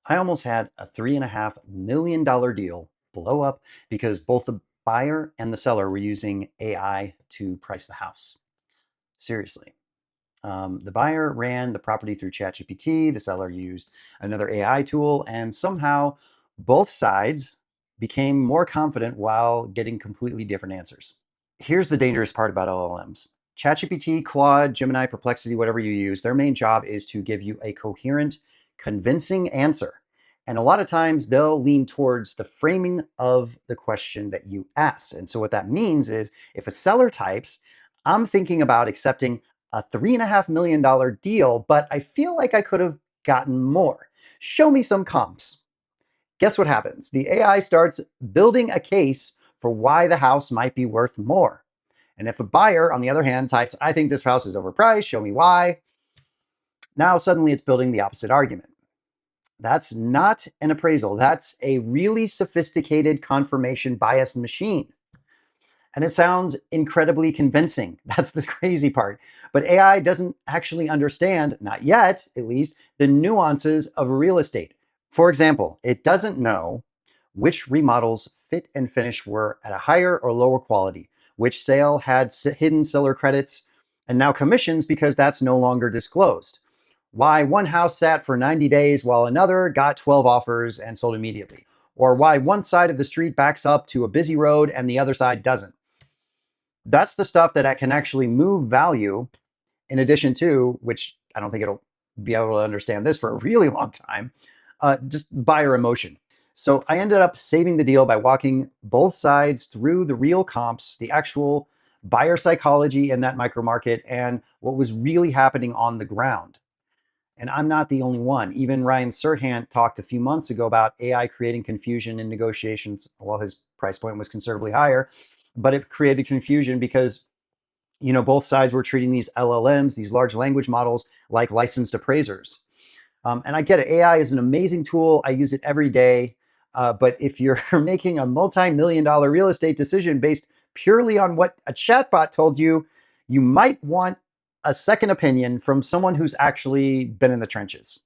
I almost had a $3.5 million deal blow up because both the buyer and the seller were using AI to price the house. Seriously. The buyer ran the property through ChatGPT, the seller used another AI tool, and somehow both sides became more confident while getting completely different answers. Here's the dangerous part about LLMs. ChatGPT, Claude, Gemini, Perplexity, whatever you use, their main job is to give you a coherent, convincing answer. And a lot of times they'll lean towards the framing of the question that you asked. And so what that means is if a seller types, I'm thinking about accepting a $3.5 million deal, but I feel like I could have gotten more. Show me some comps. Guess what happens? The AI starts building a case for why the house might be worth more. And if a buyer, on the other hand, types, I think this house is overpriced, show me why, now suddenly it's building the opposite argument. That's not an appraisal. That's a really sophisticated confirmation bias machine. And it sounds incredibly convincing. That's the crazy part. But AI doesn't actually understand, not yet at least, the nuances of real estate. For example, it doesn't know which remodels fit and finish were at a higher or lower quality, which sale had hidden seller credits and now commissions because that's no longer disclosed. Why one house sat for 90 days while another got 12 offers and sold immediately. Or why one side of the street backs up to a busy road and the other side doesn't. That's the stuff that can actually move value in addition to, which I don't think it'll be able to understand this for a really long time, just buyer emotion. So I ended up saving the deal by walking both sides through the real comps, the actual buyer psychology in that micro market, and what was really happening on the ground. And I'm not the only one. Even Ryan Serhant talked a few months ago about AI creating confusion in negotiations. Well, his price point was considerably higher, but it created confusion because both sides were treating these LLMs, these large language models, like licensed appraisers. And I get it. AI is an amazing tool. I use it every day. But if you're making a multi-million-dollar real estate decision based purely on what a chatbot told you, you might want a second opinion from someone who's actually been in the trenches.